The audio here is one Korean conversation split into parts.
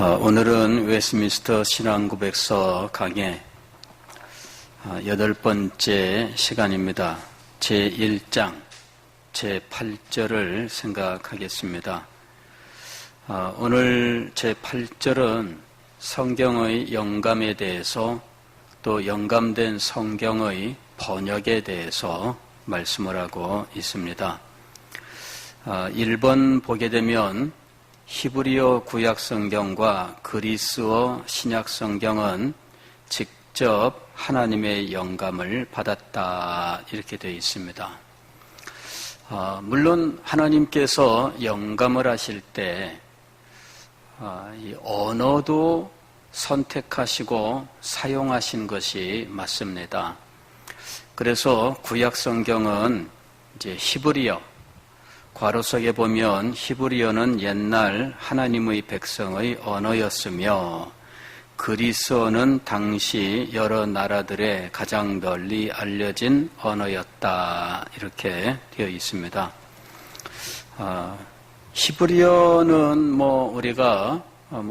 오늘은 웨스트민스터 신앙고백서 강의 8번째 시간입니다. 제1장 제8절을 생각하겠습니다. 오늘 제8절은 성경의 영감에 대해서 또 영감된 성경의 번역에 대해서 말씀을 하고 있습니다. 1번 보게 되면 히브리어 구약성경과 그리스어 신약성경은 직접 하나님의 영감을 받았다 이렇게 되어 있습니다. 물론 하나님께서 영감을 하실 때 이 언어도 선택하시고 사용하신 것이 맞습니다. 그래서 구약성경은 이제 히브리어, 괄호 속에 보면 히브리어는 옛날 하나님의 백성의 언어였으며 그리스어는 당시 여러 나라들의 가장 널리 알려진 언어였다 이렇게 되어 있습니다. 히브리어는 우리가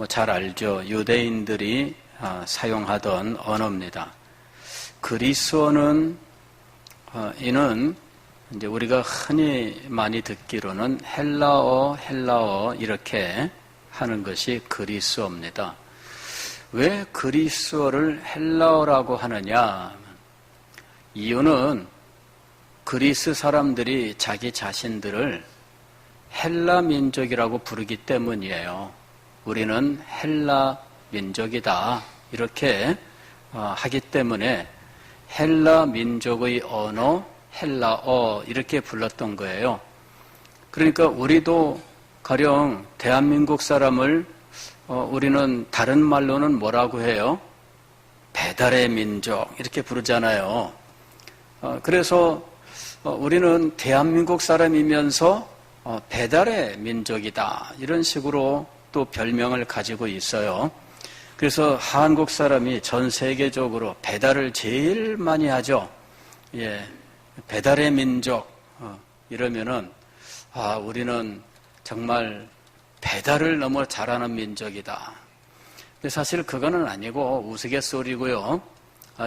잘 알죠. 유대인들이 사용하던 언어입니다. 그리스어는 이는 이제 우리가 흔히 많이 듣기로는 헬라어 이렇게 하는 것이 그리스어입니다. 왜 그리스어를 헬라어라고 하느냐? 이유는 그리스 사람들이 자기 자신들을 헬라 민족이라고 부르기 때문이에요. 우리는 헬라 민족이다 이렇게 하기 때문에 헬라 민족의 언어 헬라어 이렇게 불렀던 거예요. 그러니까 우리도 가령 대한민국 사람을 우리는 다른 말로는 뭐라고 해요? 배달의 민족 이렇게 부르잖아요. 그래서 우리는 대한민국 사람이면서 배달의 민족이다 이런 식으로 또 별명을 가지고 있어요. 그래서 한국 사람이 전 세계적으로 배달을 제일 많이 하죠. 배달의 민족 이러면은 우리는 정말 배달을 너무 잘하는 민족이다. 근데 사실 그거는 아니고 우스갯소리고요.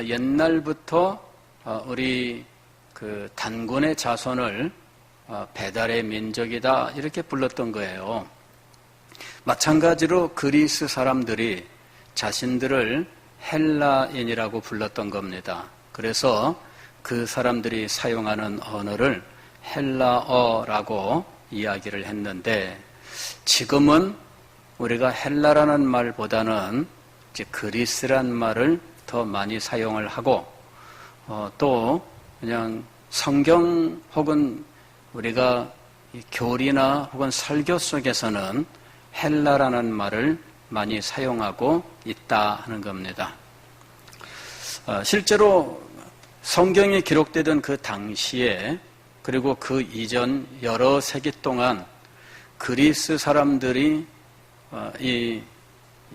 옛날부터 우리 그 단군의 자손을 배달의 민족이다 이렇게 불렀던 거예요. 마찬가지로 그리스 사람들이 자신들을 헬라인이라고 불렀던 겁니다. 그래서 그 사람들이 사용하는 언어를 헬라어라고 이야기를 했는데 지금은 우리가 헬라라는 말보다는 이제 그리스란 말을 더 많이 사용을 하고 또 그냥 성경 혹은 우리가 교리나 혹은 설교 속에서는 헬라라는 말을 많이 사용하고 있다 하는 겁니다. 실제로 성경이 기록되던 그 당시에 그리고 그 이전 여러 세기 동안 그리스 사람들이 이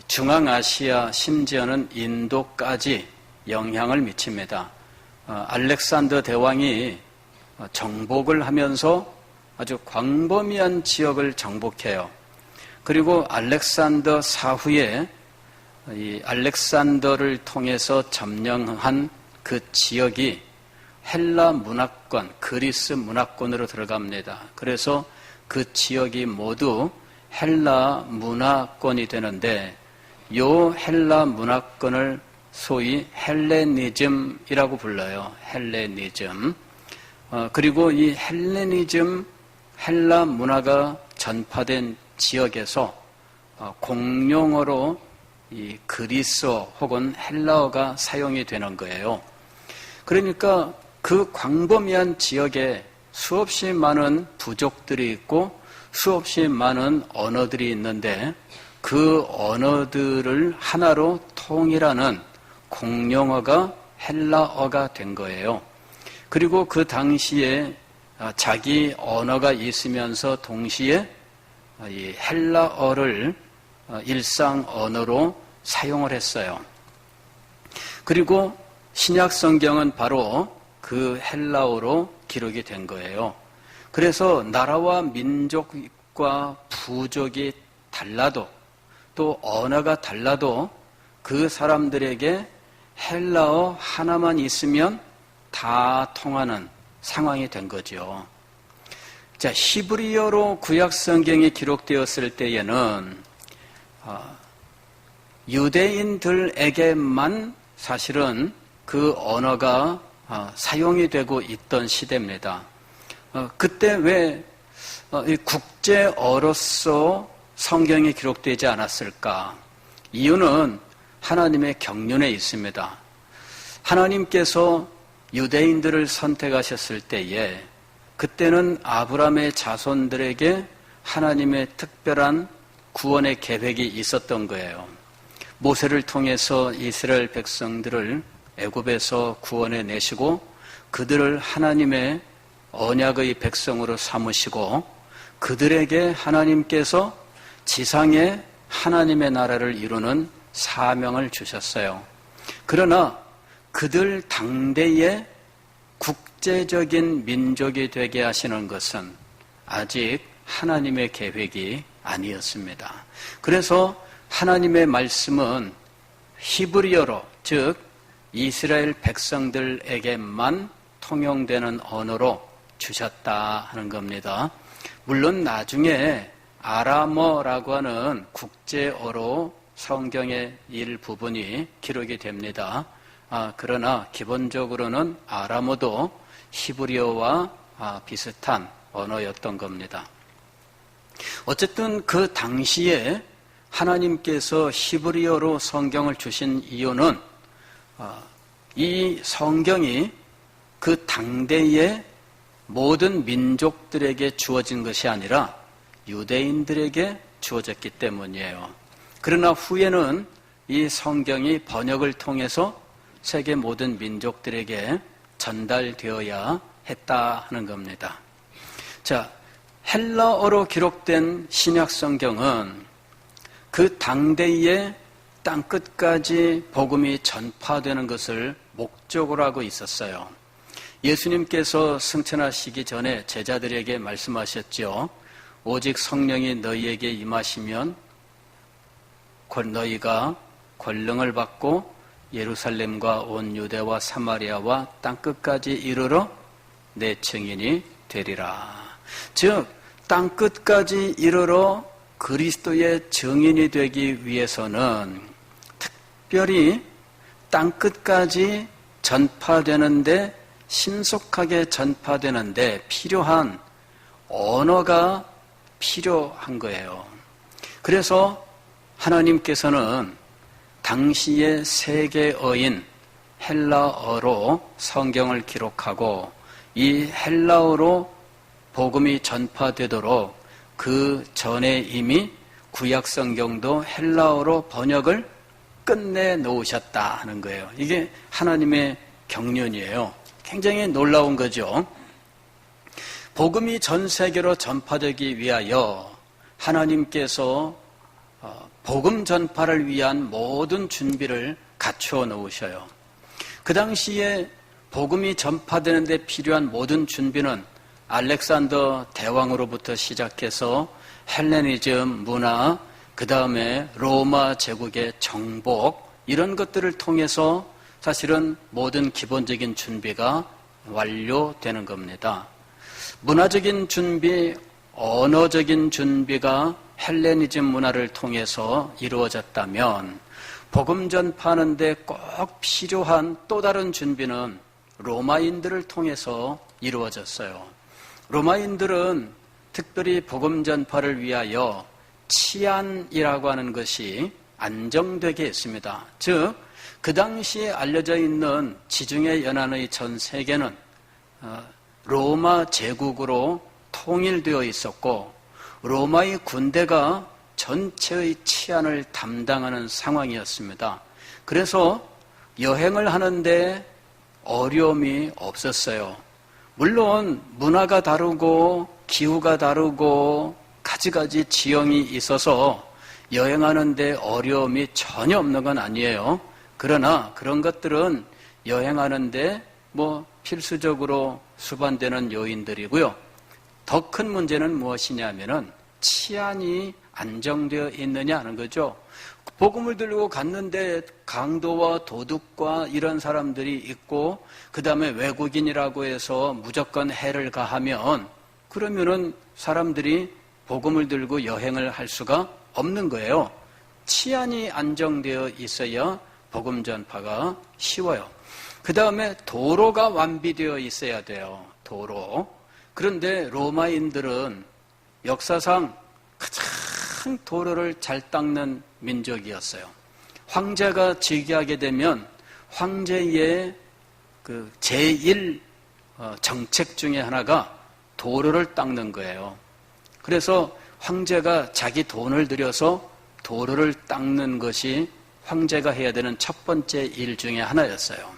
중앙아시아 심지어는 인도까지 영향을 미칩니다. 알렉산더 대왕이 정복을 하면서 아주 광범위한 지역을 정복해요. 그리고 알렉산더 사후에 이 알렉산더를 통해서 점령한 그 지역이 헬라 문화권, 그리스 문화권으로 들어갑니다. 그래서 그 지역이 모두 헬라 문화권이 되는데 이 헬라 문화권을 소위 헬레니즘이라고 불러요. 헬레니즘. 그리고 이 헬레니즘, 헬라 문화가 전파된 지역에서 공용어로 이 그리스어 혹은 헬라어가 사용이 되는 거예요. 그러니까 그 광범위한 지역에 수없이 많은 부족들이 있고 수없이 많은 언어들이 있는데 그 언어들을 하나로 통일하는 공용어가 헬라어가 된 거예요. 그리고 그 당시에 자기 언어가 있으면서 동시에 이 헬라어를 일상 언어로 사용을 했어요. 그리고 신약 성경은 바로 그 헬라어로 기록이 된 거예요. 그래서 나라와 민족과 부족이 달라도 또 언어가 달라도 그 사람들에게 헬라어 하나만 있으면 다 통하는 상황이 된 거죠. 자, 히브리어로 구약 성경이 기록되었을 때에는 유대인들에게만 사실은 그 언어가 사용이 되고 있던 시대입니다. 그때 왜 국제어로서 성경이 기록되지 않았을까? 이유는 하나님의 경륜에 있습니다. 하나님께서 유대인들을 선택하셨을 때에 그때는 아브라함의 자손들에게 하나님의 특별한 구원의 계획이 있었던 거예요. 모세를 통해서 이스라엘 백성들을 애굽에서 구원해 내시고 그들을 하나님의 언약의 백성으로 삼으시고 그들에게 하나님께서 지상에 하나님의 나라를 이루는 사명을 주셨어요. 그러나 그들 당대의 국제적인 민족이 되게 하시는 것은 아직 하나님의 계획이 아니었습니다. 그래서 하나님의 말씀은 히브리어로, 즉 이스라엘 백성들에게만 통용되는 언어로 주셨다 하는 겁니다. 물론 나중에 아람어라고 하는 국제어로 성경의 일부분이 기록이 됩니다. 그러나 기본적으로는 아람어도 히브리어와 비슷한 언어였던 겁니다. 어쨌든 그 당시에 하나님께서 히브리어로 성경을 주신 이유는 이 성경이 그 당대의 모든 민족들에게 주어진 것이 아니라 유대인들에게 주어졌기 때문이에요. 그러나 후에는 이 성경이 번역을 통해서 세계 모든 민족들에게 전달되어야 했다 하는 겁니다. 자, 헬라어로 기록된 신약 성경은 그 당대의 땅끝까지 복음이 전파되는 것을 목적으로 하고 있었어요. 예수님께서 승천하시기 전에 제자들에게 말씀하셨죠. 오직 성령이 너희에게 임하시면 너희가 권능을 받고 예루살렘과 온 유대와 사마리아와 땅끝까지 이르러 내 증인이 되리라. 즉 땅끝까지 이르러 그리스도의 증인이 되기 위해서는 특별히 땅끝까지 전파되는데 신속하게 전파되는데 필요한 언어가 필요한 거예요. 그래서 하나님께서는 당시의 세계어인 헬라어로 성경을 기록하고 이 헬라어로 복음이 전파되도록 그 전에 이미 구약 성경도 헬라어로 번역을 끝내 놓으셨다 하는 거예요. 이게 하나님의 경륜이에요. 굉장히 놀라운 거죠. 복음이 전 세계로 전파되기 위하여 하나님께서 복음 전파를 위한 모든 준비를 갖추어 놓으셔요. 그 당시에 복음이 전파되는데 필요한 모든 준비는 알렉산더 대왕으로부터 시작해서 헬레니즘 문화, 그 다음에 로마 제국의 정복, 이런 것들을 통해서 사실은 모든 기본적인 준비가 완료되는 겁니다. 문화적인 준비, 언어적인 준비가 헬레니즘 문화를 통해서 이루어졌다면 복음 전파하는데 꼭 필요한 또 다른 준비는 로마인들을 통해서 이루어졌어요. 로마인들은 특별히 복음 전파를 위하여 치안이라고 하는 것이 안정되게 했습니다. 즉, 그 당시에 알려져 있는 지중해 연안의 전 세계는 로마 제국으로 통일되어 있었고 로마의 군대가 전체의 치안을 담당하는 상황이었습니다. 그래서 여행을 하는데 어려움이 없었어요. 물론 문화가 다르고 기후가 다르고 가지가지 지형이 있어서 여행하는데 어려움이 전혀 없는 건 아니에요. 그러나 그런 것들은 여행하는데 필수적으로 수반되는 요인들이고요. 더 큰 문제는 무엇이냐면은 치안이 안정되어 있느냐 하는 거죠. 복음을 들고 갔는데 강도와 도둑과 이런 사람들이 있고 그 다음에 외국인이라고 해서 무조건 해를 가하면 그러면은 사람들이 복음을 들고 여행을 할 수가 없는 거예요. 치안이 안정되어 있어야 복음 전파가 쉬워요. 그 다음에 도로가 완비되어 있어야 돼요. 도로. 그런데 로마인들은 역사상 가장 도로를 잘 닦는 민족이었어요. 황제가 즉위하게 되면 황제의 그 제1 정책 중에 하나가 도로를 닦는 거예요. 그래서 황제가 자기 돈을 들여서 도로를 닦는 것이 황제가 해야 되는 첫 번째 일 중에 하나였어요.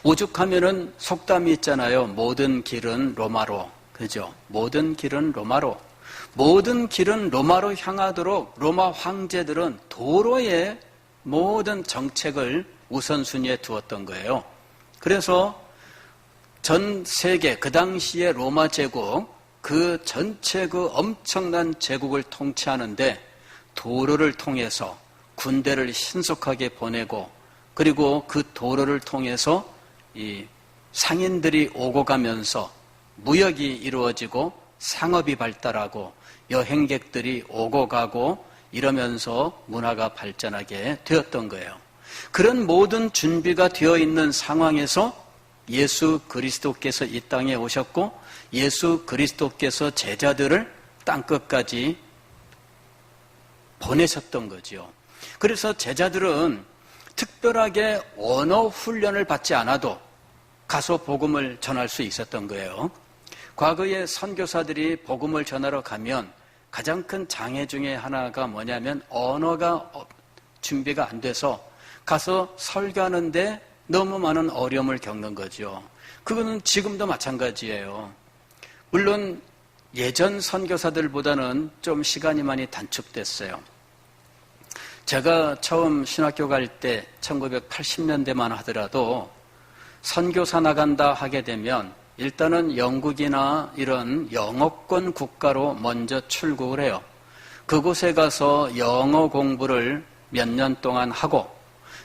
오죽하면은 속담이 있잖아요. 모든 길은 로마로. 그죠? 모든 길은 로마로. 모든 길은 로마로 향하도록 로마 황제들은 도로에 모든 정책을 우선순위에 두었던 거예요. 그래서 전 세계 그 당시의 로마 제국 그 전체 그 엄청난 제국을 통치하는데 도로를 통해서 군대를 신속하게 보내고 그리고 그 도로를 통해서 이 상인들이 오고 가면서 무역이 이루어지고 상업이 발달하고 여행객들이 오고 가고 이러면서 문화가 발전하게 되었던 거예요. 그런 모든 준비가 되어 있는 상황에서 예수 그리스도께서 이 땅에 오셨고 예수 그리스도께서 제자들을 땅끝까지 보내셨던 거죠. 그래서 제자들은 특별하게 언어 훈련을 받지 않아도 가서 복음을 전할 수 있었던 거예요. 과거에 선교사들이 복음을 전하러 가면 가장 큰 장애 중에 하나가 뭐냐면 언어가 준비가 안 돼서 가서 설교하는데 너무 많은 어려움을 겪는 거죠. 그거는 지금도 마찬가지예요. 물론 예전 선교사들보다는 좀 시간이 많이 단축됐어요. 제가 처음 신학교 갈 때 1980년대만 하더라도 선교사 나간다 하게 되면 일단은 영국이나 이런 영어권 국가로 먼저 출국을 해요. 그곳에 가서 영어 공부를 몇 년 동안 하고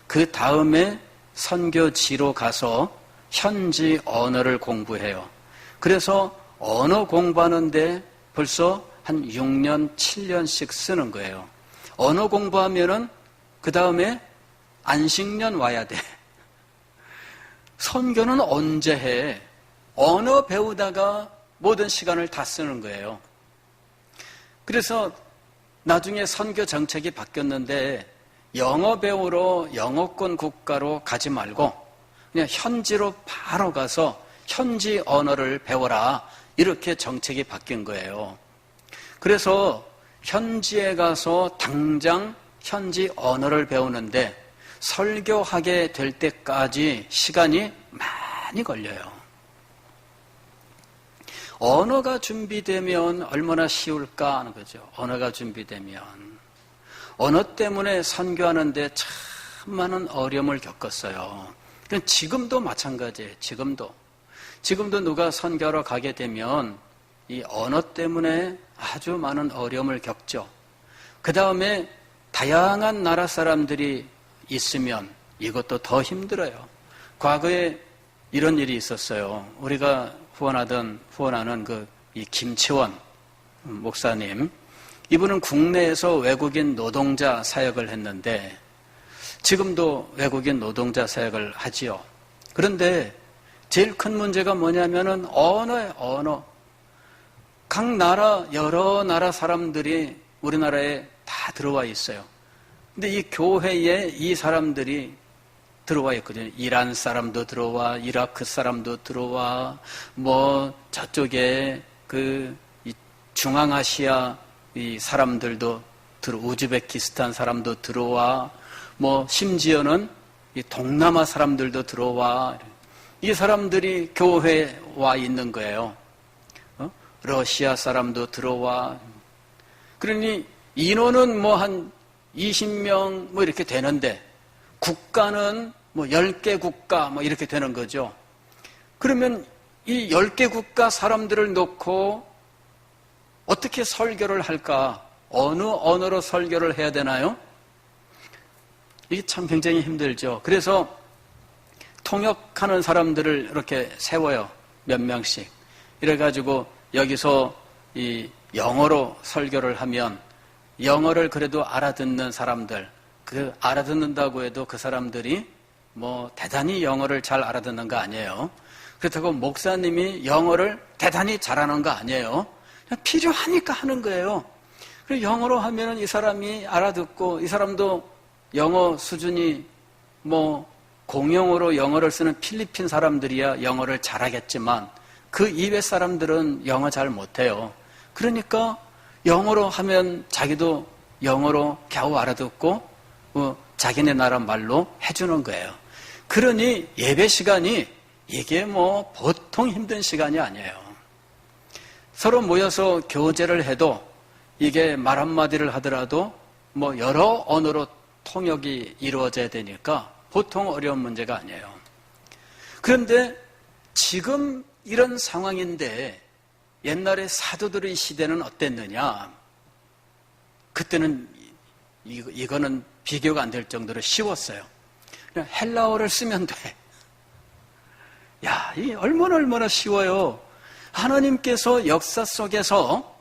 그 다음에 선교지로 가서 현지 언어를 공부해요. 그래서 언어 공부하는데 벌써 한 6년, 7년씩 쓰는 거예요. 언어 공부하면은 그 다음에 안식년 와야 돼. 선교는 언제 해? 언어 배우다가 모든 시간을 다 쓰는 거예요. 그래서 나중에 선교 정책이 바뀌었는데 영어 배우러 영어권 국가로 가지 말고 그냥 현지로 바로 가서 현지 언어를 배워라. 이렇게 정책이 바뀐 거예요. 그래서 현지에 가서 당장 현지 언어를 배우는데 설교하게 될 때까지 시간이 많이 걸려요. 언어가 준비되면 얼마나 쉬울까 하는 거죠. 언어가 준비되면. 언어 때문에 선교하는데 참 많은 어려움을 겪었어요. 지금도 마찬가지예요. 지금도 누가 선교하러 가게 되면 이 언어 때문에 아주 많은 어려움을 겪죠. 그 다음에 다양한 나라 사람들이 있으면 이것도 더 힘들어요. 과거에 이런 일이 있었어요. 우리가 후원하는 이 김치원 목사님, 이분은 국내에서 외국인 노동자 사역을 했는데 지금도 외국인 노동자 사역을 하지요. 그런데 제일 큰 문제가 뭐냐면은 언어예요, 언어. 각 나라, 여러 나라 사람들이 우리나라에 다 들어와 있어요. 근데 이 교회에 이 사람들이 들어와 있거든요. 이란 사람도 들어와, 이라크 사람도 들어와, 저쪽에 이 중앙아시아 이 사람들도 우즈베키스탄 사람도 들어와, 심지어는 이 동남아 사람들도 들어와. 이 사람들이 교회에 와 있는 거예요. 러시아 사람도 들어와. 그러니 인원은 한 20명 이렇게 되는데 국가는 10개 국가 이렇게 되는 거죠. 그러면 이 10개 국가 사람들을 놓고 어떻게 설교를 할까? 어느 언어로 설교를 해야 되나요? 이게 참 굉장히 힘들죠. 그래서 통역하는 사람들을 이렇게 세워요. 몇 명씩. 이래가지고 여기서 이 영어로 설교를 하면 영어를 그래도 알아듣는 사람들, 그 알아듣는다고 해도 그 사람들이 뭐 대단히 영어를 잘 알아듣는 거 아니에요. 그렇다고 목사님이 영어를 대단히 잘하는 거 아니에요. 그냥 필요하니까 하는 거예요. 그리고 영어로 하면은 이 사람이 알아듣고 이 사람도 영어 수준이 뭐 공용어로 영어를 쓰는 필리핀 사람들이야 영어를 잘하겠지만 그 이외 사람들은 영어 잘 못해요. 그러니까 영어로 하면 자기도 영어로 겨우 알아듣고 자기네 나라 말로 해주는 거예요. 그러니 예배 시간이 이게 뭐 보통 힘든 시간이 아니에요. 서로 모여서 교제를 해도 이게 말 한마디를 하더라도 뭐 여러 언어로 통역이 이루어져야 되니까 보통 어려운 문제가 아니에요. 그런데 지금 이런 상황인데 옛날에 사도들의 시대는 어땠느냐? 그때는 이거는 비교가 안 될 정도로 쉬웠어요. 그냥 헬라어를 쓰면 돼. 야, 이 얼마나 쉬워요. 하나님께서 역사 속에서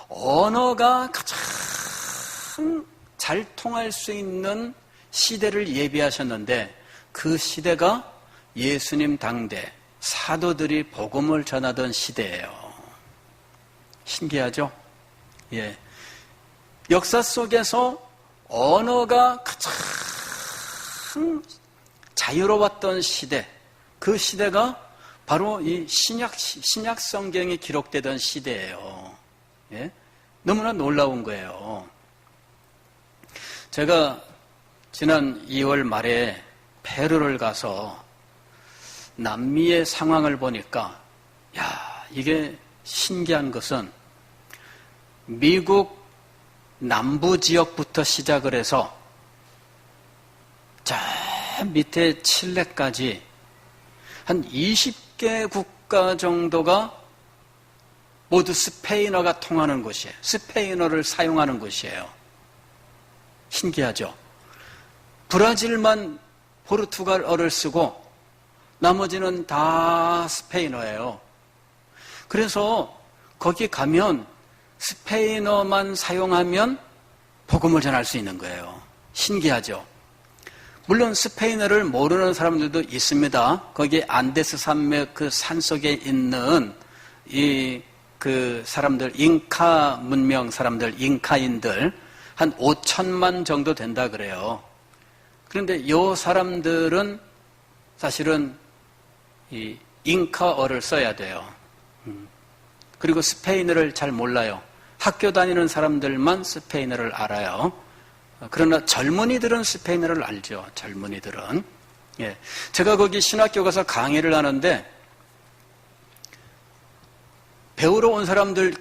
언어가 가장 잘 통할 수 있는 시대를 예비하셨는데 그 시대가 예수님 당대 사도들이 복음을 전하던 시대예요. 신기하죠? 예. 역사 속에서 언어가 가장 자유로웠던 시대, 그 시대가 바로 이 신약 성경이 기록되던 시대예요. 예? 너무나 놀라운 거예요. 제가 지난 2월 말에 페루를 가서 남미의 상황을 보니까 야, 이게 신기한 것은 미국 남부 지역부터 시작을 해서 저 밑에 칠레까지 한 20개 국가 정도가 모두 스페인어가 통하는 곳이에요. 스페인어를 사용하는 곳이에요. 신기하죠? 브라질만 포르투갈어를 쓰고 나머지는 다 스페인어예요. 그래서 거기 가면 스페인어만 사용하면 복음을 전할 수 있는 거예요. 신기하죠? 물론 스페인어를 모르는 사람들도 있습니다. 거기 안데스 산맥 그 산속에 있는 그 사람들, 잉카 문명 사람들, 잉카인들 한 5천만 정도 된다 그래요. 그런데 이 사람들은 사실은 이 잉카어를 써야 돼요. 그리고 스페인어를 잘 몰라요. 학교 다니는 사람들만 스페인어를 알아요. 그러나 젊은이들은 스페인어를 알죠. 젊은이들은. 예. 제가 거기 신학교 가서 강의를 하는데 배우러 온 사람들,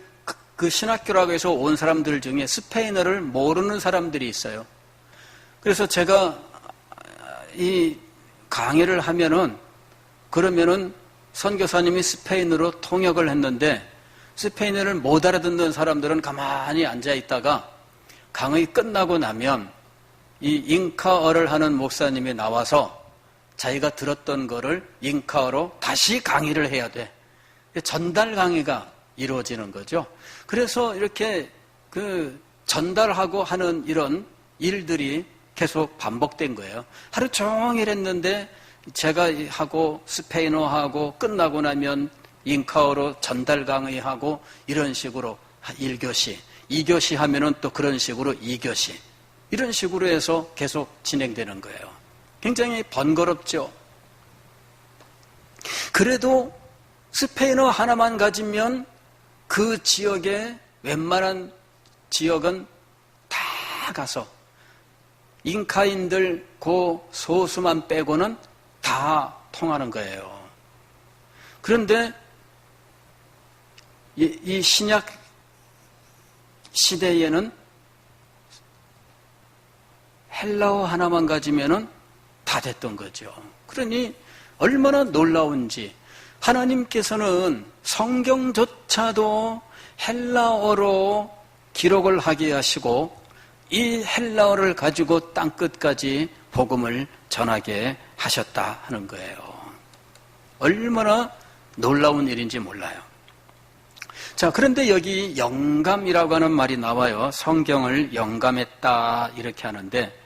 그 신학교라고 해서 온 사람들 중에 스페인어를 모르는 사람들이 있어요. 그래서 제가 이 강의를 하면은 그러면은 선교사님이 스페인어로 통역을 했는데 스페인어를 못 알아듣는 사람들은 가만히 앉아 있다가 강의 끝나고 나면 이 잉카어를 하는 목사님이 나와서 자기가 들었던 거를 잉카어로 다시 강의를 해야 돼. 전달 강의가 이루어지는 거죠. 그래서 이렇게 그 전달하고 하는 이런 일들이 계속 반복된 거예요. 하루 종일 했는데 제가 하고 스페인어 하고 끝나고 나면 잉카어로 전달 강의하고 이런 식으로 1교시, 2교시 하면은 또 그런 식으로 2교시 이런 식으로 해서 계속 진행되는 거예요. 굉장히 번거롭죠. 그래도 스페인어 하나만 가지면 그 지역의 웬만한 지역은 다 가서 잉카인들 그 소수만 빼고는 다 통하는 거예요. 그런데 이 신약 시대에는 헬라어 하나만 가지면은 다 됐던 거죠. 그러니 얼마나 놀라운지 하나님께서는 성경조차도 헬라어로 기록을 하게 하시고 이 헬라어를 가지고 땅끝까지 복음을 전하게 하셨다 하는 거예요. 얼마나 놀라운 일인지 몰라요. 자, 그런데 여기 영감이라고 하는 말이 나와요. 성경을 영감했다 이렇게 하는데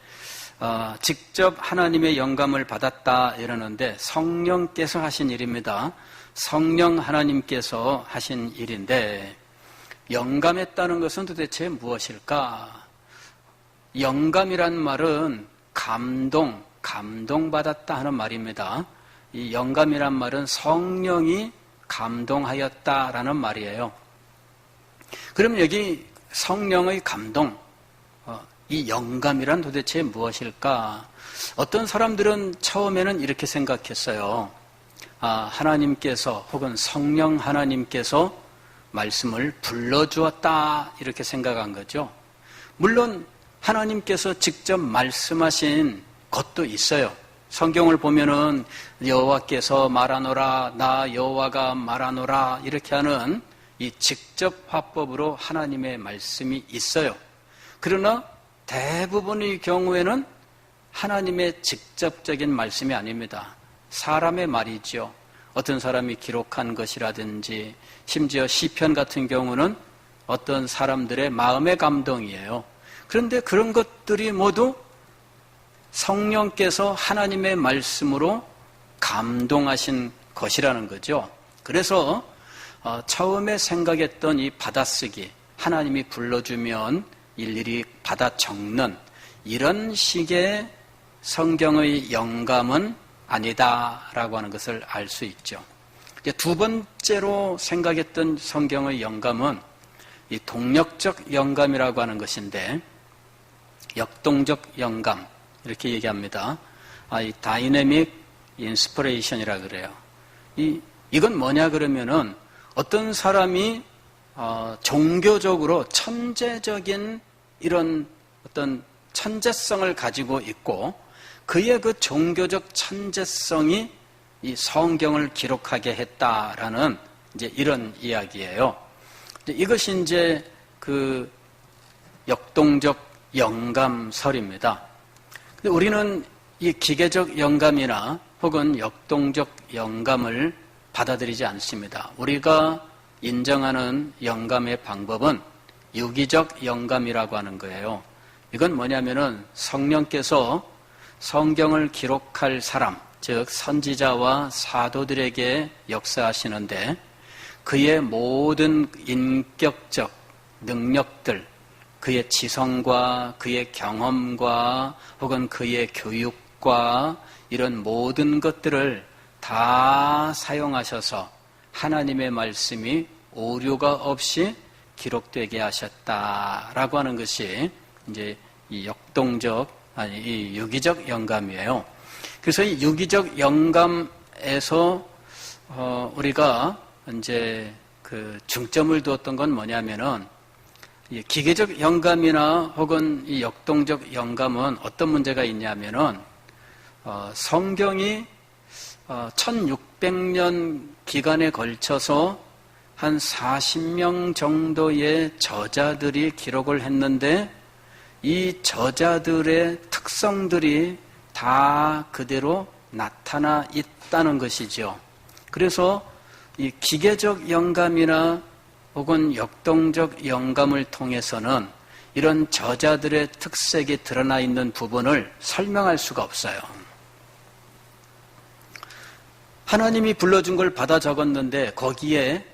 직접 하나님의 영감을 받았다 이러는데 성령께서 하신 일입니다. 성령 하나님께서 하신 일인데 영감했다는 것은 도대체 무엇일까? 영감이란 말은 감동받았다 하는 말입니다. 이 영감이란 말은 성령이 감동하였다라는 말이에요. 그럼 여기 성령의 감동, 이 영감이란 도대체 무엇일까? 어떤 사람들은 처음에는 이렇게 생각했어요. 하나님께서 혹은 성령 하나님께서 말씀을 불러주었다 이렇게 생각한 거죠. 물론 하나님께서 직접 말씀하신 것도 있어요. 성경을 보면은 여호와께서 말하노라 나 여호와가 말하노라 이렇게 하는 이 직접 화법으로 하나님의 말씀이 있어요. 그러나 대부분의 경우에는 하나님의 직접적인 말씀이 아닙니다. 사람의 말이죠. 어떤 사람이 기록한 것이라든지 심지어 시편 같은 경우는 어떤 사람들의 마음의 감동이에요. 그런데 그런 것들이 모두 성령께서 하나님의 말씀으로 감동하신 것이라는 거죠. 그래서 처음에 생각했던 이 받아쓰기, 하나님이 불러주면 일일이 받아 적는 이런 식의 성경의 영감은 아니다라고 하는 것을 알 수 있죠. 두 번째로 생각했던 성경의 영감은 이 동력적 영감이라고 하는 것인데 역동적 영감 이렇게 얘기합니다. 이 다이내믹 인스피레이션이라 그래요. 이건 뭐냐 그러면은 어떤 사람이 종교적으로 천재적인 이런 어떤 천재성을 가지고 있고 그의 그 종교적 천재성이 이 성경을 기록하게 했다라는 이제 이런 이야기예요. 이것이 이제 그 역동적 영감설입니다. 근데 우리는 이 기계적 영감이나 혹은 역동적 영감을 받아들이지 않습니다. 우리가 인정하는 영감의 방법은 유기적 영감이라고 하는 거예요. 이건 뭐냐면은 성령께서 성경을 기록할 사람, 즉 선지자와 사도들에게 역사하시는데 그의 모든 인격적 능력들, 그의 지성과 그의 경험과 혹은 그의 교육과 이런 모든 것들을 다 사용하셔서 하나님의 말씀이 오류가 없이 기록되게 하셨다라고 하는 것이 이제 이 이 유기적 영감이에요. 그래서 이 유기적 영감에서 우리가 이제 그 중점을 두었던 건 뭐냐면은 이 기계적 영감이나 혹은 이 역동적 영감은 어떤 문제가 있냐면은 성경이 1600년 기간에 걸쳐서 한 40명 정도의 저자들이 기록을 했는데 이 저자들의 특성들이 다 그대로 나타나 있다는 것이죠. 그래서 이 기계적 영감이나 혹은 역동적 영감을 통해서는 이런 저자들의 특색이 드러나 있는 부분을 설명할 수가 없어요. 하나님이 불러준 걸 받아 적었는데 거기에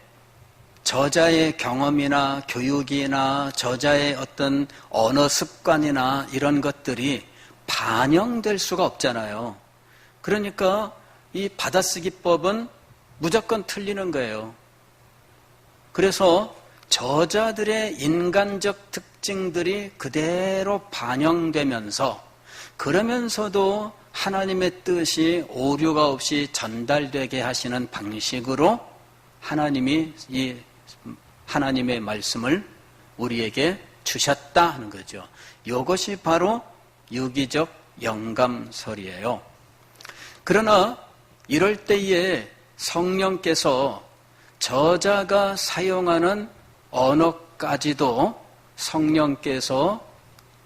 저자의 경험이나 교육이나 저자의 어떤 언어 습관이나 이런 것들이 반영될 수가 없잖아요. 그러니까 이 받아쓰기법은 무조건 틀리는 거예요. 그래서 저자들의 인간적 특징들이 그대로 반영되면서 그러면서도 하나님의 뜻이 오류가 없이 전달되게 하시는 방식으로 하나님이 이 하나님의 말씀을 우리에게 주셨다 하는 거죠. 이것이 바로 유기적 영감설이에요. 그러나 이럴 때에 성령께서 저자가 사용하는 언어까지도 성령께서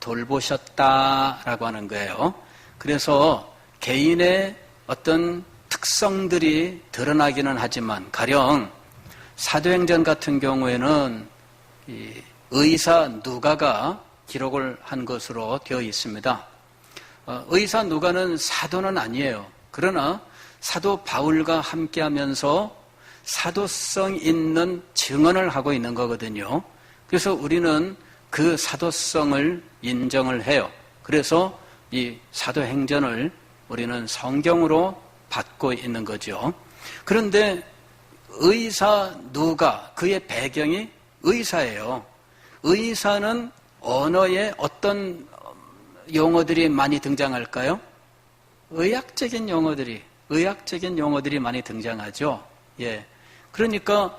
돌보셨다라고 하는 거예요. 그래서 개인의 어떤 특성들이 드러나기는 하지만 가령 사도행전 같은 경우에는 이 의사 누가가 기록을 한 것으로 되어 있습니다. 의사 누가는 사도는 아니에요. 그러나 사도 바울과 함께하면서 사도성 있는 증언을 하고 있는 거거든요. 그래서 우리는 그 사도성을 인정을 해요. 그래서 이 사도행전을 우리는 성경으로 받고 있는 거죠. 그런데 의사 누가, 그의 배경이 의사예요. 의사는 언어에 어떤 용어들이 많이 등장할까요? 의학적인 용어들이 많이 등장하죠. 예. 그러니까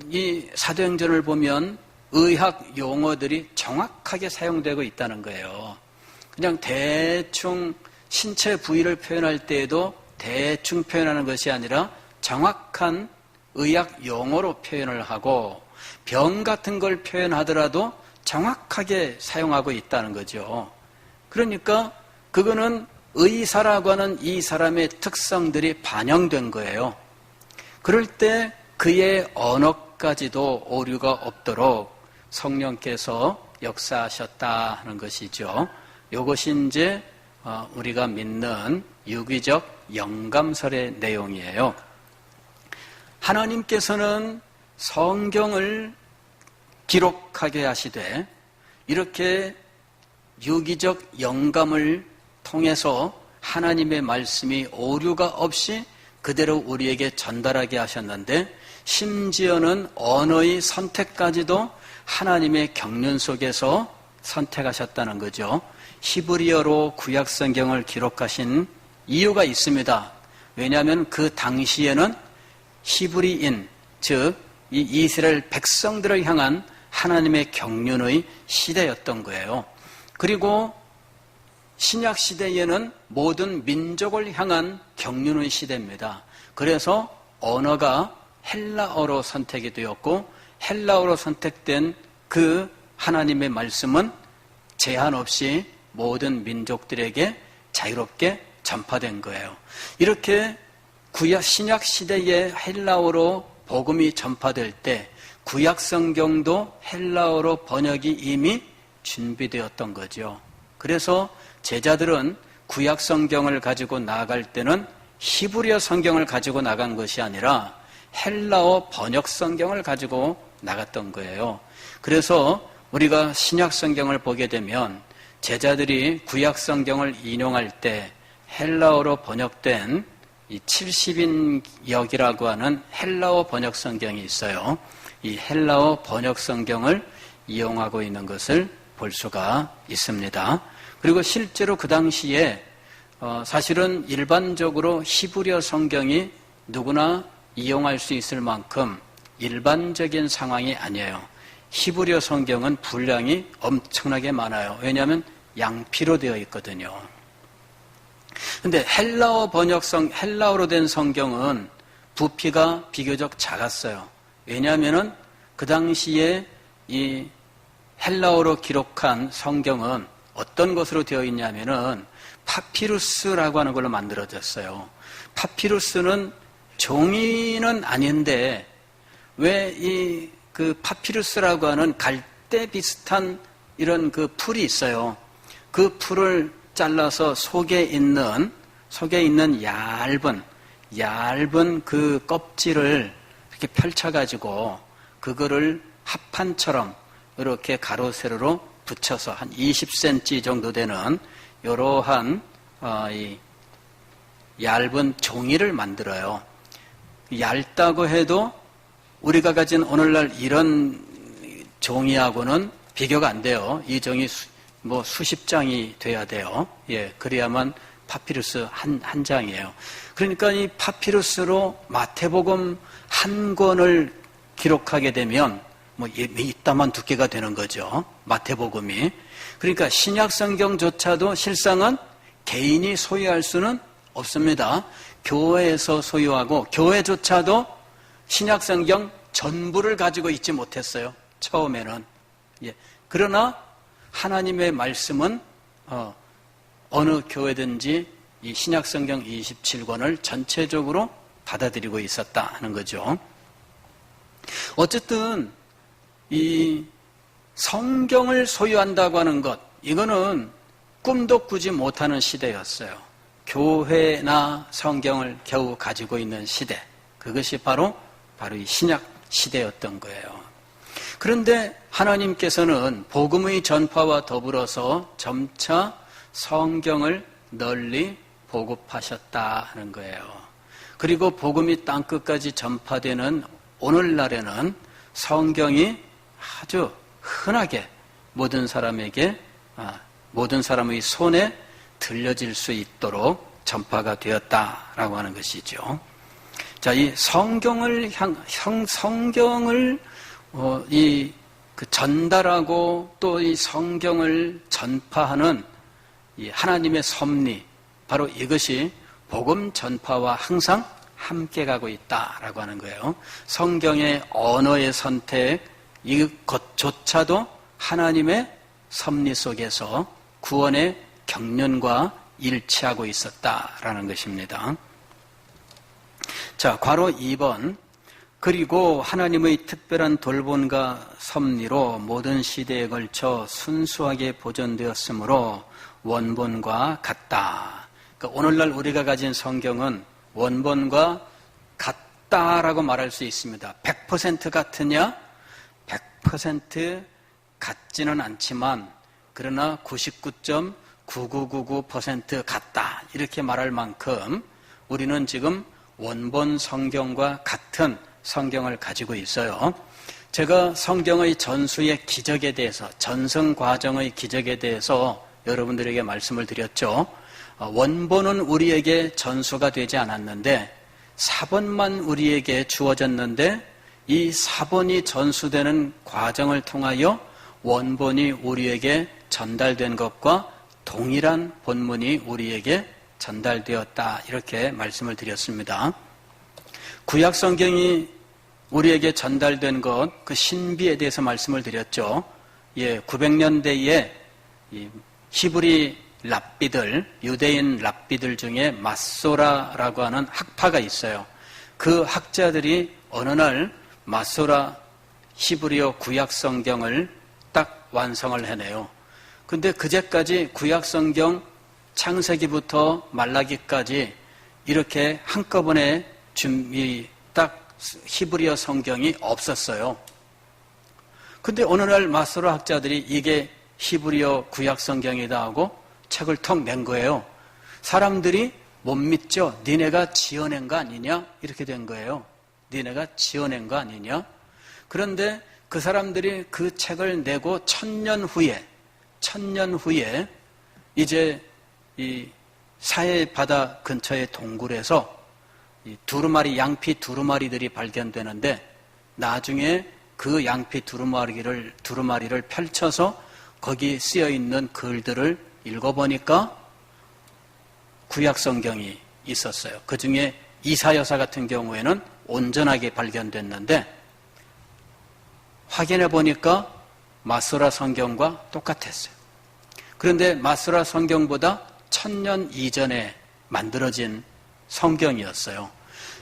이 사도행전을 보면 의학 용어들이 정확하게 사용되고 있다는 거예요. 그냥 대충 신체 부위를 표현할 때에도 대충 표현하는 것이 아니라 정확한 의학 용어로 표현을 하고 병 같은 걸 표현하더라도 정확하게 사용하고 있다는 거죠. 그러니까 그거는 의사라고 하는 이 사람의 특성들이 반영된 거예요. 그럴 때 그의 언어까지도 오류가 없도록 성령께서 역사하셨다 하는 것이죠. 이것이 이제 우리가 믿는 유기적 영감설의 내용이에요. 하나님께서는 성경을 기록하게 하시되 이렇게 유기적 영감을 통해서 하나님의 말씀이 오류가 없이 그대로 우리에게 전달하게 하셨는데 심지어는 언어의 선택까지도 하나님의 경륜 속에서 선택하셨다는 거죠. 히브리어로 구약성경을 기록하신 이유가 있습니다. 왜냐하면 그 당시에는 히브리인, 즉 이 이스라엘 백성들을 향한 하나님의 경륜의 시대였던 거예요. 그리고 신약 시대에는 모든 민족을 향한 경륜의 시대입니다. 그래서 언어가 헬라어로 선택이 되었고 헬라어로 선택된 그 하나님의 말씀은 제한 없이 모든 민족들에게 자유롭게 전파된 거예요. 이렇게 신약 시대에 헬라어로 복음이 전파될 때 구약 성경도 헬라어로 번역이 이미 준비되었던 거죠. 그래서 제자들은 구약 성경을 가지고 나아갈 때는 히브리어 성경을 가지고 나간 것이 아니라 헬라어 번역 성경을 가지고 나갔던 거예요. 그래서 우리가 신약 성경을 보게 되면 제자들이 구약 성경을 인용할 때 헬라어로 번역된 이 70인역이라고 하는 헬라어 번역 성경이 있어요. 이 헬라어 번역 성경을 이용하고 있는 것을 볼 수가 있습니다. 그리고 실제로 그 당시에 사실은 일반적으로 히브리어 성경이 누구나 이용할 수 있을 만큼 일반적인 상황이 아니에요. 히브리어 성경은 분량이 엄청나게 많아요. 왜냐하면 양피로 되어 있거든요. 근데 헬라어로 된 성경은 부피가 비교적 작았어요. 왜냐하면은 그 당시에 이 헬라어로 기록한 성경은 어떤 것으로 되어 있냐면은 파피루스라고 하는 걸로 만들어졌어요. 파피루스는 종이는 아닌데 왜 그 파피루스라고 하는 갈대 비슷한 이런 그 풀이 있어요. 그 풀을 잘라서 속에 있는 얇은 그 껍질을 이렇게 펼쳐가지고 그거를 합판처럼 이렇게 가로 세로로 붙여서 한 20cm 정도 되는 이러한 이 얇은 종이를 만들어요. 얇다고 해도 우리가 가진 오늘날 이런 종이하고는 비교가 안 돼요. 이 종이 수십 장이 돼야 돼요. 예, 그래야만 파피루스 한 장이에요. 그러니까 이 파피루스로 마태복음 한 권을 기록하게 되면 이따만 두께가 되는 거죠. 마태복음이. 그러니까 신약 성경조차도 실상은 개인이 소유할 수는 없습니다. 교회에서 소유하고 교회조차도 신약 성경 전부를 가지고 있지 못했어요. 처음에는. 예, 그러나 하나님의 말씀은 어느 교회든지 이 신약성경 27권을 전체적으로 받아들이고 있었다 하는 거죠. 어쨌든 이 성경을 소유한다고 하는 것, 이거는 꿈도 꾸지 못하는 시대였어요. 교회나 성경을 겨우 가지고 있는 시대, 그것이 바로 이 신약 시대였던 거예요. 그런데 하나님께서는 복음의 전파와 더불어서 점차 성경을 널리 보급하셨다 하는 거예요. 그리고 복음이 땅끝까지 전파되는 오늘날에는 성경이 아주 흔하게 모든 사람에게, 모든 사람의 손에 들려질 수 있도록 전파가 되었다라고 하는 것이죠. 자, 이 성경을 전달하고 또 이 성경을 전파하는 이 하나님의 섭리, 바로 이것이 복음 전파와 항상 함께 가고 있다라고 하는 거예요. 성경의 언어의 선택, 이것조차도 하나님의 섭리 속에서 구원의 경륜과 일치하고 있었다라는 것입니다. 자, 괄호 2번. 그리고 하나님의 특별한 돌봄과 섭리로 모든 시대에 걸쳐 순수하게 보존되었으므로 원본과 같다. 그러니까 오늘날 우리가 가진 성경은 원본과 같다라고 말할 수 있습니다. 100% 같으냐? 100% 같지는 않지만 그러나 99.9999% 같다. 이렇게 말할 만큼 우리는 지금 원본 성경과 같은 성경을 가지고 있어요. 제가 성경의 전수의 기적에 대해서, 전승 과정의 기적에 대해서 여러분들에게 말씀을 드렸죠. 원본은 우리에게 전수가 되지 않았는데 사본만 우리에게 주어졌는데 이 사본이 전수되는 과정을 통하여 원본이 우리에게 전달된 것과 동일한 본문이 우리에게 전달되었다. 이렇게 말씀을 드렸습니다. 구약 성경이 우리에게 전달된 것, 그 신비에 대해서 말씀을 드렸죠. 900년대에 히브리 랍비들, 유대인 랍비들 중에 마소라라고 하는 학파가 있어요. 그 학자들이 어느 날 마소라 히브리어 구약 성경을 딱 완성을 해내요. 근데 그제까지 구약 성경 창세기부터 말라기까지 이렇게 한꺼번에 딱 히브리어 성경이 없었어요. 근데 어느 날 마소라 학자들이 이게 히브리어 구약 성경이다 하고 책을 턱 낸 거예요. 사람들이 못 믿죠. 니네가 지어낸 거 아니냐? 이렇게 된 거예요. 니네가 지어낸 거 아니냐? 그런데 그 사람들이 그 책을 내고 1000년 후에 이제 이 사해 바다 근처의 동굴에서 이 양피 두루마리들이 발견되는데 나중에 그 양피 두루마리를 펼쳐서 거기 쓰여 있는 글들을 읽어보니까 구약 성경이 있었어요. 그 중에 이사야서 같은 경우에는 온전하게 발견됐는데 확인해 보니까 마소라 성경과 똑같았어요. 그런데 마소라 성경보다 1000년 이전에 만들어진 성경이었어요.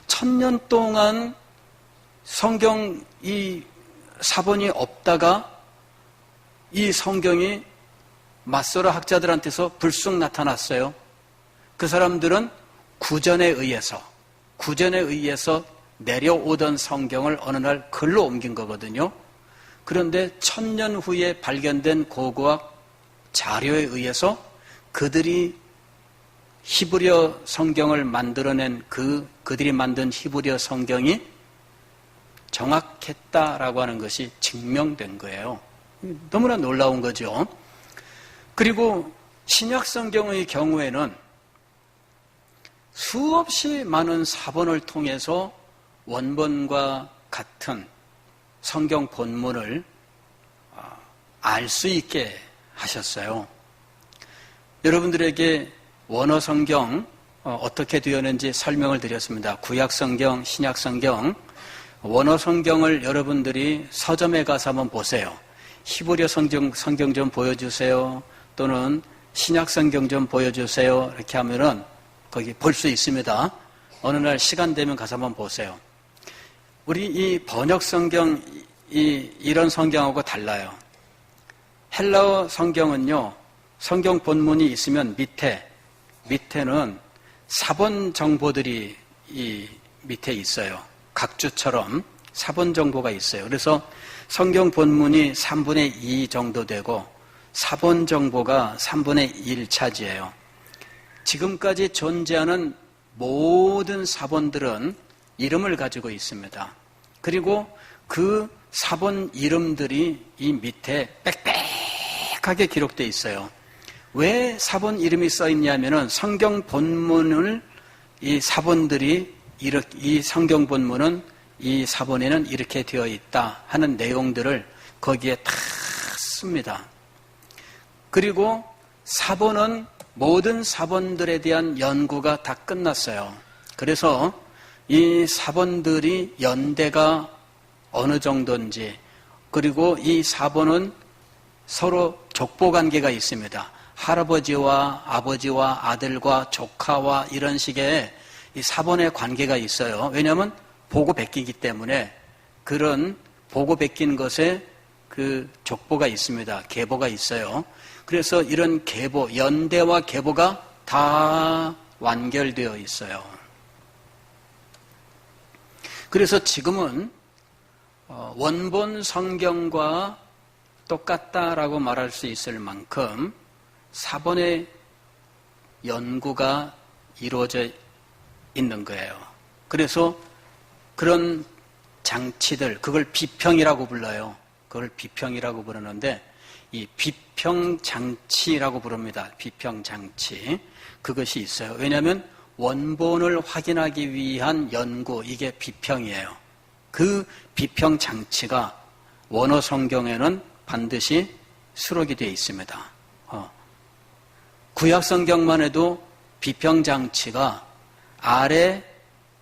1000년 동안 성경 이 사본이 없다가 이 성경이 마소라 학자들한테서 불쑥 나타났어요. 그 사람들은 구전에 의해서 내려오던 성경을 어느 날 글로 옮긴 거거든요. 그런데 1000년 후에 발견된 고고학 자료에 의해서 그들이 히브리어 성경을 만들어낸 그들이 만든 히브리어 성경이 정확했다라고 하는 것이 증명된 거예요. 너무나 놀라운 거죠. 그리고 신약 성경의 경우에는 수없이 많은 사본을 통해서 원본과 같은 성경 본문을 알 수 있게 하셨어요. 여러분들에게 원어 성경 어떻게 되었는지 설명을 드렸습니다. 구약 성경, 신약 성경, 원어 성경을 여러분들이 서점에 가서 한번 보세요. 히브리어 성경 좀 보여주세요. 또는 신약 성경 좀 보여주세요. 이렇게 하면은 거기 볼 수 있습니다. 어느 날 시간 되면 가서 한번 보세요. 우리 이 번역 성경, 이런 성경하고 달라요. 헬라어 성경은요, 성경 본문이 있으면 밑에는 사본 정보들이 이 밑에 있어요. 각주처럼 사본 정보가 있어요. 그래서 성경 본문이 3분의 2 정도 되고 사본 정보가 3분의 1 차지해요. 지금까지 존재하는 모든 사본들은 이름을 가지고 있습니다. 그리고 그 사본 이름들이 이 밑에 빽빽하게 기록되어 있어요. 왜 사본 이름이 써 있냐면은 성경 본문을 이 사본들이 이 성경 본문은 이 사본에는 이렇게 되어 있다 하는 내용들을 거기에 다 씁니다. 그리고 사본은 모든 사본들에 대한 연구가 다 끝났어요. 그래서 이 사본들이 연대가 어느 정도인지, 그리고 이 사본은 서로 족보관계가 있습니다. 할아버지와 아버지와 아들과 조카와 이런 식의 이 사본의 관계가 있어요. 왜냐하면 보고 베끼기 때문에 그런 보고 베낀 것에 그 족보가 있습니다. 계보가 있어요. 그래서 이런 계보, 연대와 계보가 다 완결되어 있어요. 그래서 지금은 원본 성경과 똑같다라고 말할 수 있을 만큼 사본의 연구가 이루어져 있는 거예요. 그래서 그런 장치들, 그걸 비평이라고 불러요. 그걸 비평이라고 부르는데 이 비평장치라고 부릅니다. 비평장치. 그것이 있어요. 왜냐하면 원본을 확인하기 위한 연구, 이게 비평이에요. 그 비평장치가 원어 성경에는 반드시 수록이 되어 있습니다. 구약 성경만 해도 비평장치가 아래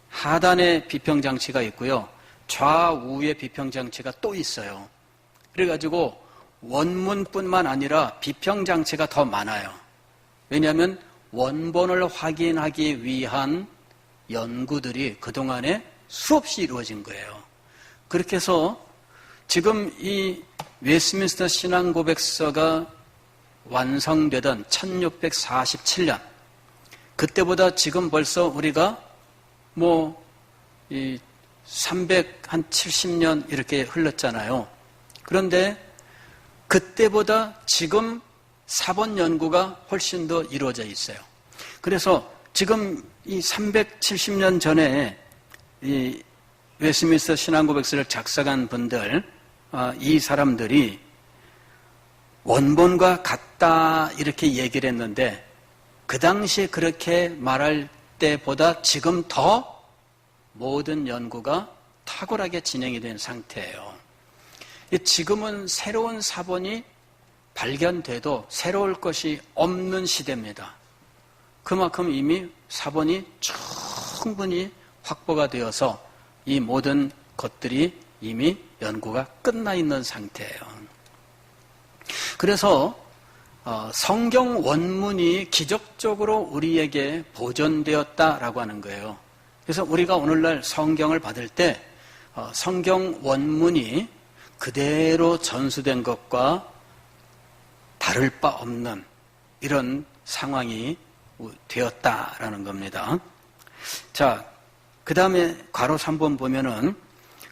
하단에 비평장치가 있고요. 좌우에 비평장치가 또 있어요. 그래가지고 원문뿐만 아니라 비평장치가 더 많아요. 왜냐하면 원본을 확인하기 위한 연구들이 그동안에 수없이 이루어진 거예요. 그렇게 해서 지금 이 웨스트민스터 신앙고백서가 완성되던 1647년, 그때보다 지금 벌써 우리가 370년 이렇게 흘렀잖아요. 그런데 그때보다 지금 사본 연구가 훨씬 더 이루어져 있어요. 그래서 지금 이 370년 전에 이 웨스트민스터 신앙고백서를 작성한 분들, 이 사람들이 원본과 같다 이렇게 얘기를 했는데 그 당시에 그렇게 말할 때보다 지금 더 모든 연구가 탁월하게 진행이 된 상태예요. 지금은 새로운 사본이 발견돼도 새로울 것이 없는 시대입니다. 그만큼 이미 사본이 충분히 확보가 되어서 이 모든 것들이 이미 연구가 끝나 있는 상태예요. 그래서 성경 원문이 기적적으로 우리에게 보존되었다라고 하는 거예요. 그래서 우리가 오늘날 성경을 받을 때 성경 원문이 그대로 전수된 것과 다를 바 없는 이런 상황이 되었다라는 겁니다. 자, 그 다음에 괄호 3번 보면은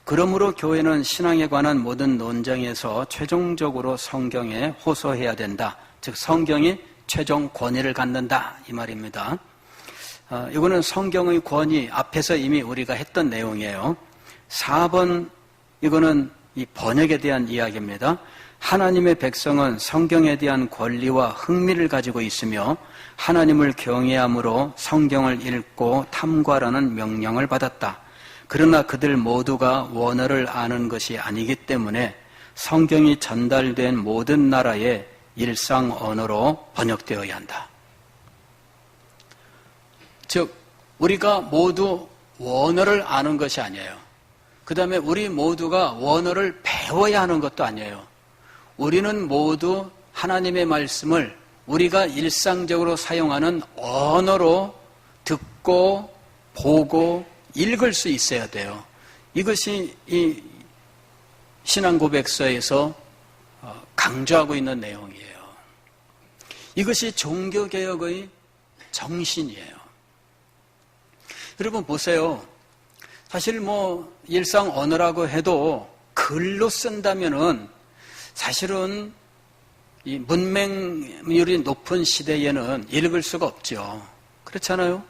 그러므로 교회는 신앙에 관한 모든 논쟁에서 최종적으로 성경에 호소해야 된다. 즉 성경이 최종 권위를 갖는다 이 말입니다. 이거는 성경의 권위 앞에서 이미 우리가 했던 내용이에요. 4번 이거는 이 번역에 대한 이야기입니다. 하나님의 백성은 성경에 대한 권리와 흥미를 가지고 있으며 하나님을 경외함으로 성경을 읽고 탐구하라는 명령을 받았다. 그러나 그들 모두가 원어를 아는 것이 아니기 때문에 성경이 전달된 모든 나라의 일상 언어로 번역되어야 한다. 즉 우리가 모두 원어를 아는 것이 아니에요. 그 다음에 우리 모두가 원어를 배워야 하는 것도 아니에요. 우리는 모두 하나님의 말씀을 우리가 일상적으로 사용하는 언어로 듣고 보고 읽을 수 있어야 돼요. 이것이 이 신앙고백서에서 강조하고 있는 내용이에요. 이것이 종교개혁의 정신이에요. 여러분 보세요. 사실 일상 언어라고 해도 글로 쓴다면은 사실은 이 문맹률이 높은 시대에는 읽을 수가 없죠. 그렇잖아요?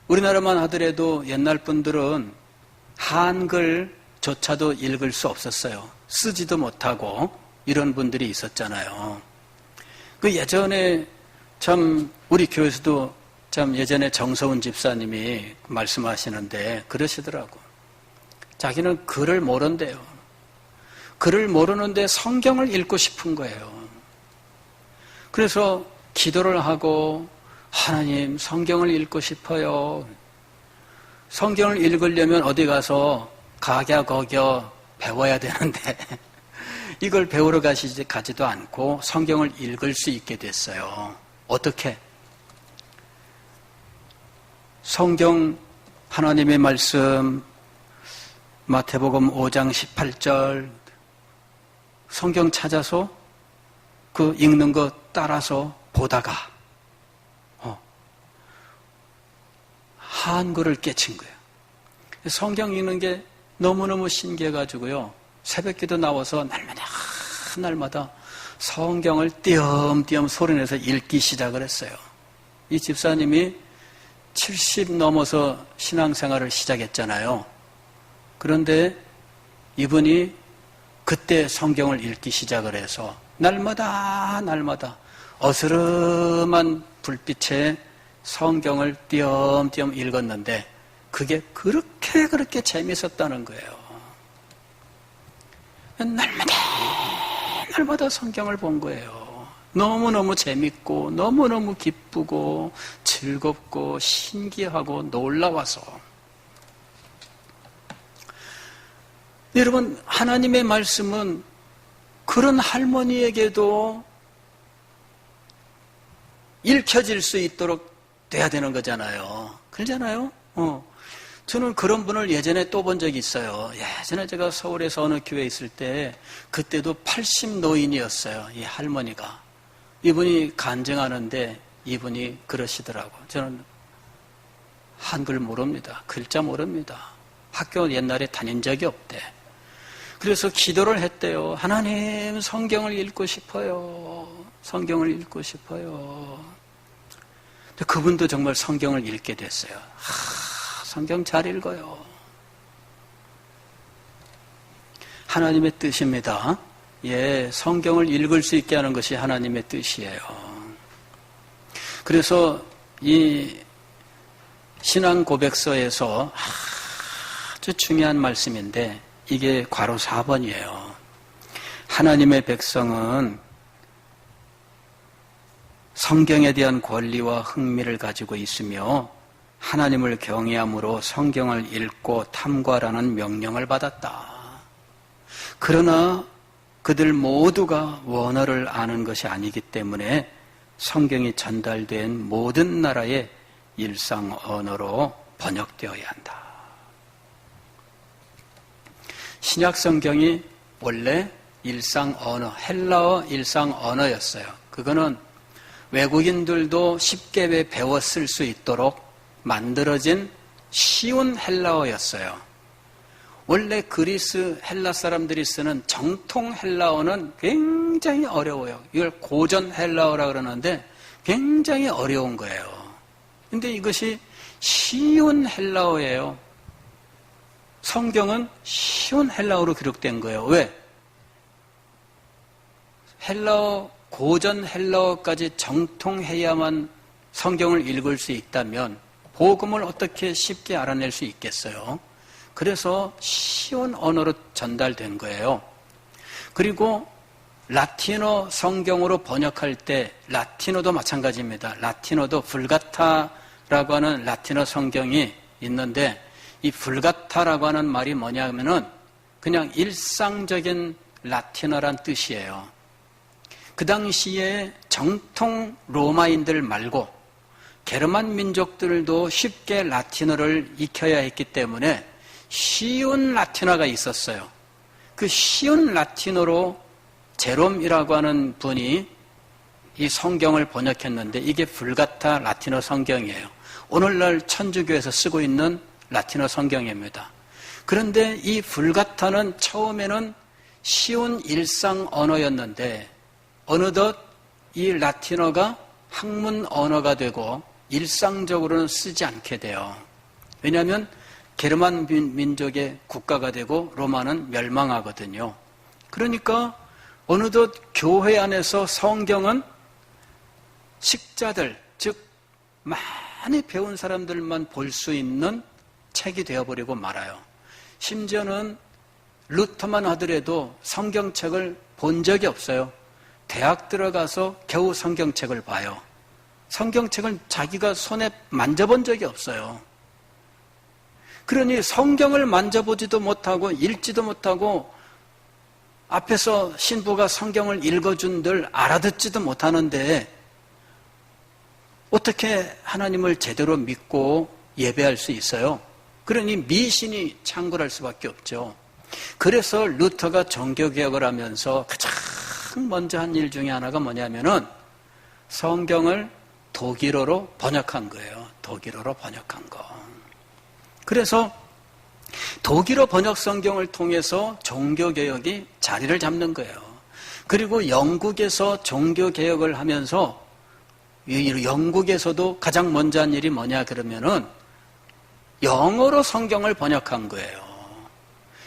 우리나라만 하더라도 옛날 분들은 한글조차도 읽을 수 없었어요. 쓰지도 못하고 이런 분들이 있었잖아요. 그 예전에 참 우리 교회에서도 참 예전에 정서운 집사님이 말씀하시는데 그러시더라고. 자기는 글을 모른대요. 글을 모르는데 성경을 읽고 싶은 거예요. 그래서 기도를 하고 하나님 성경을 읽고 싶어요. 성경을 읽으려면 어디 가서 각야거겨 배워야 되는데 이걸 배우러 가지도 않고 성경을 읽을 수 있게 됐어요. 어떻게? 성경 하나님의 말씀 마태복음 5장 18절 성경 찾아서 그 읽는 거 따라서 보다가 한글을 깨친 거예요. 성경 읽는 게 너무너무 신기해가지고요. 새벽기도 나와서 날마다 성경을 띄엄띄엄 소리내서 읽기 시작을 했어요. 이 집사님이 70 넘어서 신앙생활을 시작했잖아요. 그런데 이분이 그때 성경을 읽기 시작을 해서 날마다 어스름한 불빛에 성경을 띄엄띄엄 읽었는데 그게 그렇게 재밌었다는 거예요. 날마다 성경을 본 거예요. 너무너무 재밌고 너무너무 기쁘고 즐겁고 신기하고 놀라워서. 여러분, 하나님의 말씀은 그런 할머니에게도 읽혀질 수 있도록 돼야 되는 거잖아요. 그러잖아요? 저는 그런 분을 예전에 또 본 적이 있어요. 예전에 제가 서울에서 어느 교회에 있을 때 그때도 80 노인이었어요. 이 할머니가. 이분이 간증하는데 이분이 그러시더라고. 저는 한글 모릅니다. 글자 모릅니다. 학교 옛날에 다닌 적이 없대. 그래서 기도를 했대요. 하나님, 성경을 읽고 싶어요. 성경을 읽고 싶어요. 근데 그분도 정말 성경을 읽게 됐어요. 성경 잘 읽어요. 하나님의 뜻입니다. 성경을 읽을 수 있게 하는 것이 하나님의 뜻이에요. 그래서 이 신앙 고백서에서 아주 중요한 말씀인데 이게 괄호 4번이에요. 하나님의 백성은 성경에 대한 권리와 흥미를 가지고 있으며 하나님을 경외함으로 성경을 읽고 탐구하라는 명령을 받았다. 그러나 그들 모두가 원어를 아는 것이 아니기 때문에 성경이 전달된 모든 나라의 일상 언어로 번역되어야 한다. 신약 성경이 원래 일상 언어, 헬라어 일상 언어였어요. 그거는 외국인들도 쉽게 배워 쓸 수 있도록 만들어진 쉬운 헬라어였어요. 원래 그리스 헬라 사람들이 쓰는 정통 헬라어는 굉장히 어려워요. 이걸 고전 헬라어라 그러는데 굉장히 어려운 거예요. 근데 이것이 쉬운 헬라어예요. 성경은 쉬운 헬라어로 기록된 거예요. 왜? 헬라어, 고전 헬라어까지 정통해야만 성경을 읽을 수 있다면 복음을 어떻게 쉽게 알아낼 수 있겠어요? 그래서 쉬운 언어로 전달된 거예요. 그리고 라틴어 성경으로 번역할 때 라틴어도 마찬가지입니다. 라틴어도 불가타라고 하는 라틴어 성경이 있는데 이 불가타라고 하는 말이 뭐냐면은 그냥 일상적인 라틴어란 뜻이에요. 그 당시에 정통 로마인들 말고 게르만 민족들도 쉽게 라틴어를 익혀야 했기 때문에 쉬운 라틴어가 있었어요. 그 쉬운 라틴어로 제롬이라고 하는 분이 이 성경을 번역했는데 이게 불가타 라틴어 성경이에요. 오늘날 천주교에서 쓰고 있는 라틴어 성경입니다. 그런데 이 불가타는 처음에는 쉬운 일상 언어였는데 어느덧 이 라틴어가 학문 언어가 되고 일상적으로는 쓰지 않게 돼요. 왜냐하면 게르만 민족의 국가가 되고 로마는 멸망하거든요. 그러니까 어느덧 교회 안에서 성경은 식자들, 즉 많이 배운 사람들만 볼 수 있는 책이 되어버리고 말아요. 심지어는 루터만 하더라도 성경책을 본 적이 없어요. 대학 들어가서 겨우 성경책을 봐요. 성경책을 자기가 손에 만져본 적이 없어요. 그러니 성경을 만져보지도 못하고 읽지도 못하고 앞에서 신부가 성경을 읽어준들 알아듣지도 못하는데 어떻게 하나님을 제대로 믿고 예배할 수 있어요? 그러니 미신이 창궐할 수밖에 없죠. 그래서 루터가 종교개혁을 하면서 가장 먼저 한 일 중에 하나가 뭐냐면은 성경을 독일어로 번역한 거예요. 독일어로 번역한 거. 그래서 독일어 번역 성경을 통해서 종교개혁이 자리를 잡는 거예요. 그리고 영국에서 종교개혁을 하면서 영국에서도 가장 먼저 한 일이 뭐냐 그러면은 영어로 성경을 번역한 거예요.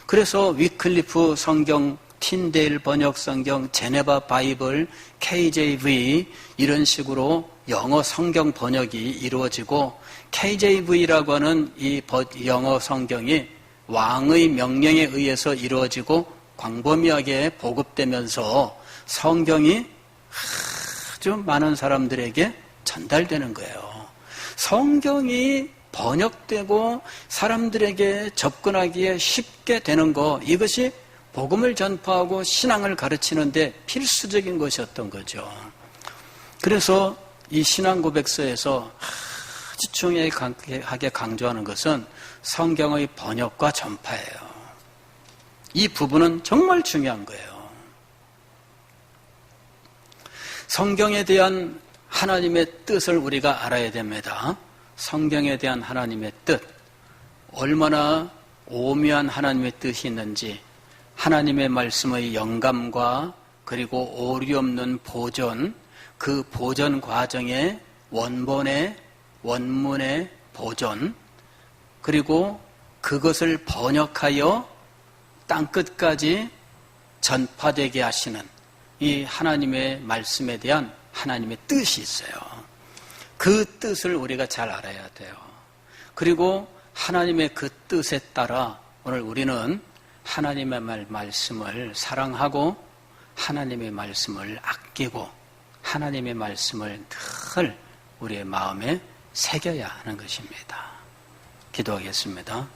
그래서 위클리프 성경, 틴데일 번역 성경, 제네바 바이블, KJV 이런 식으로 영어 성경 번역이 이루어지고 KJV라고 하는 이 영어 성경이 왕의 명령에 의해서 이루어지고 광범위하게 보급되면서 성경이 아주 많은 사람들에게 전달되는 거예요. 성경이 번역되고 사람들에게 접근하기에 쉽게 되는 것, 이것이 복음을 전파하고 신앙을 가르치는데 필수적인 것이었던 거죠. 그래서 이 신앙고백서에서 아주 중요하게 강조하는 것은 성경의 번역과 전파예요. 이 부분은 정말 중요한 거예요. 성경에 대한 하나님의 뜻을 우리가 알아야 됩니다. 성경에 대한 하나님의 뜻, 얼마나 오묘한 하나님의 뜻이 있는지, 하나님의 말씀의 영감과 그리고 오류 없는 보존, 그 보존 과정의 원문의 보존, 그리고 그것을 번역하여 땅끝까지 전파되게 하시는 이 하나님의 말씀에 대한 하나님의 뜻이 있어요. 그 뜻을 우리가 잘 알아야 돼요. 그리고 하나님의 그 뜻에 따라 오늘 우리는 하나님의 말씀을 사랑하고 하나님의 말씀을 아끼고 하나님의 말씀을 늘 우리의 마음에 새겨야 하는 것입니다. 기도하겠습니다.